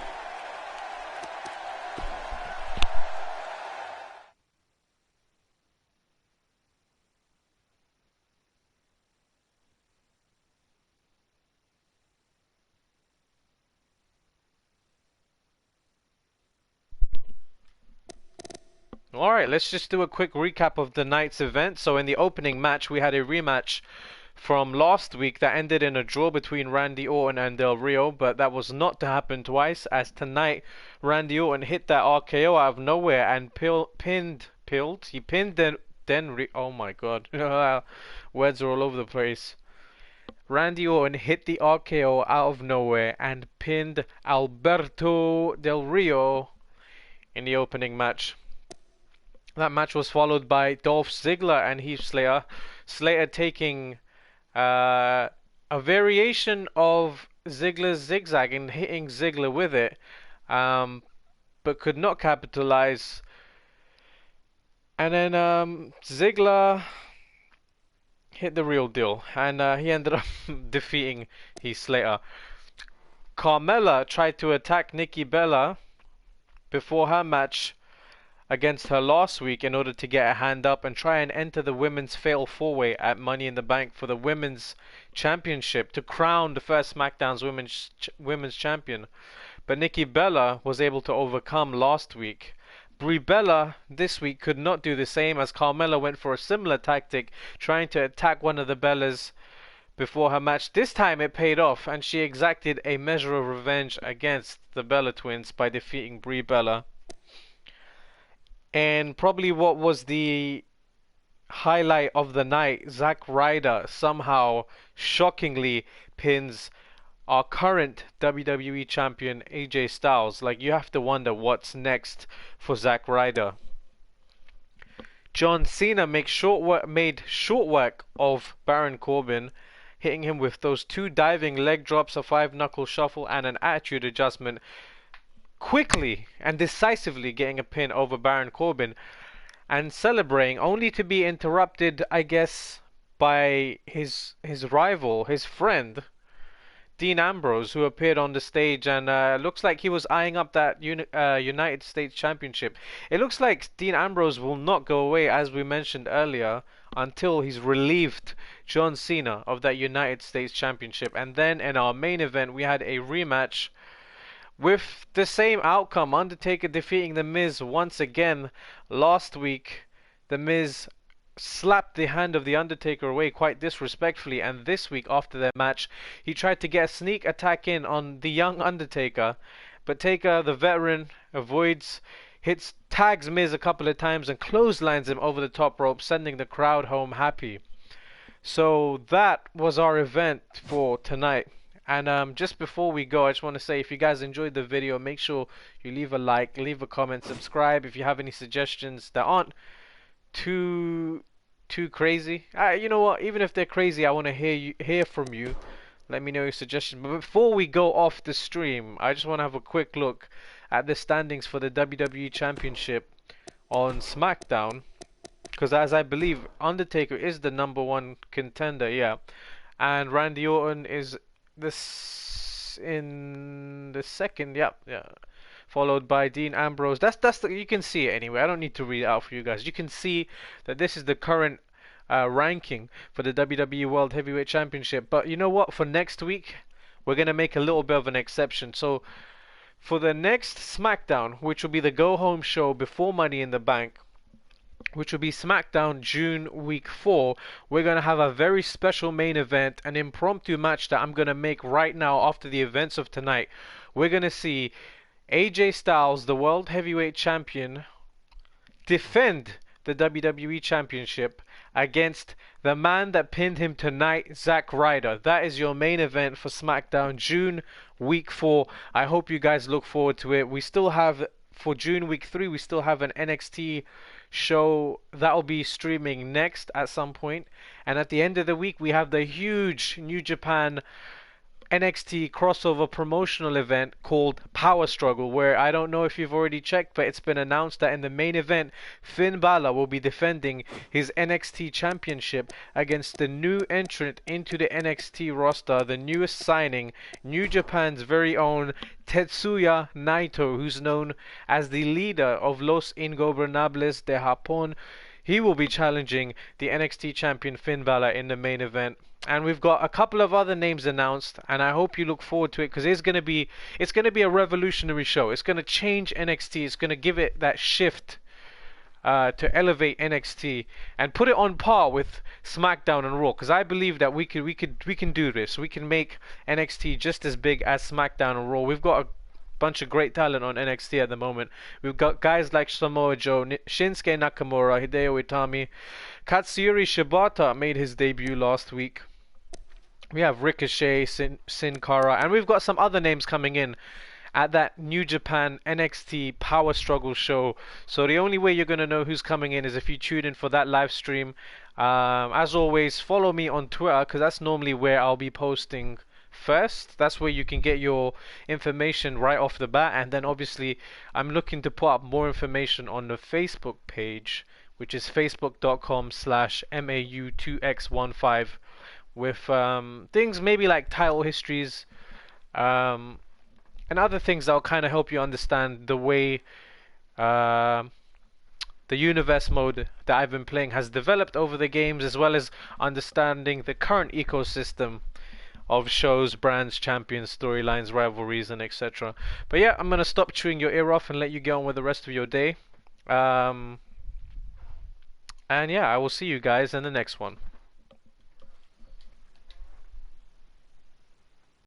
Alright, let's just do a quick recap of the night's event. So in the opening match, we had a rematch from last week that ended in a draw between Randy Orton and Del Rio, but that was not to happen twice, as tonight Randy Orton hit that RKO out of nowhere and pinned oh my god, words are all over the place. Randy Orton hit the RKO out of nowhere and pinned Alberto Del Rio in the opening match. That match was followed by Dolph Ziggler and Heath Slater. Slater taking a variation of Ziggler's zigzag and hitting Ziggler with it, but could not capitalize. And then Ziggler hit the real deal, and he ended up defeating Heath Slater. Carmella tried to attack Nikki Bella before her match against her last week in order to get a hand up and try and enter the women's fatal four-way at Money in the Bank for the women's championship to crown the first SmackDown's women's champion. But Nikki Bella was able to overcome last week. Brie Bella this week could not do the same, as Carmella went for a similar tactic, trying to attack one of the Bellas before her match. This time it paid off, and she exacted a measure of revenge against the Bella twins by defeating Brie Bella. And probably what was the highlight of the night, Zack Ryder somehow shockingly pins our current WWE Champion AJ Styles. Like, you have to wonder what's next for Zack Ryder. John Cena made short work of Baron Corbin, hitting him with those two diving leg drops, a 5-knuckle shuffle, and an attitude adjustment, quickly and decisively getting a pin over Baron Corbin and celebrating, only to be interrupted, I guess, by his rival, his friend, Dean Ambrose, who appeared on the stage, and looks like he was eyeing up that United States Championship. It looks like Dean Ambrose will not go away, as we mentioned earlier, until he's relieved John Cena of that United States Championship. And then in our main event, we had a rematch with the same outcome, Undertaker defeating The Miz once again. Last week, The Miz slapped the hand of The Undertaker away quite disrespectfully, and this week after their match, he tried to get a sneak attack in on the young Undertaker, but Taker, the veteran, avoids, tags Miz a couple of times and clotheslines him over the top rope, sending the crowd home happy. So that was our event for tonight. And just before we go, I just want to say, if you guys enjoyed the video, make sure you leave a like, leave a comment, subscribe. If you have any suggestions that aren't too crazy, you know what? Even if they're crazy, I want to hear from you. Let me know your suggestions. But before we go off the stream, I just want to have a quick look at the standings for the WWE Championship on SmackDown, because as I believe, Undertaker is the #1 contender, yeah, and Randy Orton is this in the second, yeah, followed by Dean Ambrose. You can see it anyway. I don't need to read it out for you guys. You can see that this is the current ranking for the WWE World Heavyweight Championship. But you know what? For next week, we're gonna make a little bit of an exception. So for the next SmackDown, which will be the go-home show before Money in the Bank, which will be SmackDown June week 4, we're going to have a very special main event, an impromptu match that I'm going to make right now after the events of tonight. We're going to see AJ Styles, the World Heavyweight Champion, defend the WWE Championship against the man that pinned him tonight, Zack Ryder. That is your main event for SmackDown June week 4. I hope you guys look forward to it. We still have, for June week 3, we still have an NXT show that will be streaming next at some point, and at the end of the week we have the huge New Japan NXT crossover promotional event called Power Struggle, where I don't know if you've already checked, but it's been announced that in the main event, Finn Balor will be defending his NXT championship against the new entrant into the NXT roster, the newest signing, New Japan's very own Tetsuya Naito, who's known as the leader of Los Ingobernables de Japón. He will be challenging the NXT champion Finn Balor in the main event. And we've got a couple of other names announced, and I hope you look forward to it, because it's going to be a revolutionary show. It's going to change NXT. It's going to give it that shift to elevate NXT and put it on par with SmackDown and Raw, because I believe that we can do this. We can make NXT just as big as SmackDown and Raw. We've got a bunch of great talent on NXT at the moment. We've got guys like Samoa Joe, Shinsuke Nakamura, Hideo Itami, Katsuyori Shibata made his debut last week. We have Ricochet, Sin Cara, and we've got some other names coming in at that New Japan NXT Power Struggle show. So the only way you're going to know who's coming in is if you tune in for that live stream. As always, follow me on Twitter, because that's normally where I'll be posting first. That's where you can get your information right off the bat, and then obviously I'm looking to put up more information on the Facebook page, which is facebook.com/MAU2X15, with things maybe like title histories and other things that'll kind of help you understand the way the universe mode that I've been playing has developed over the games, as well as understanding the current ecosystem of shows, brands, champions, storylines, rivalries, and etc. But yeah, I'm gonna stop chewing your ear off and let you get on with the rest of your day. And yeah, I will see you guys in the next one.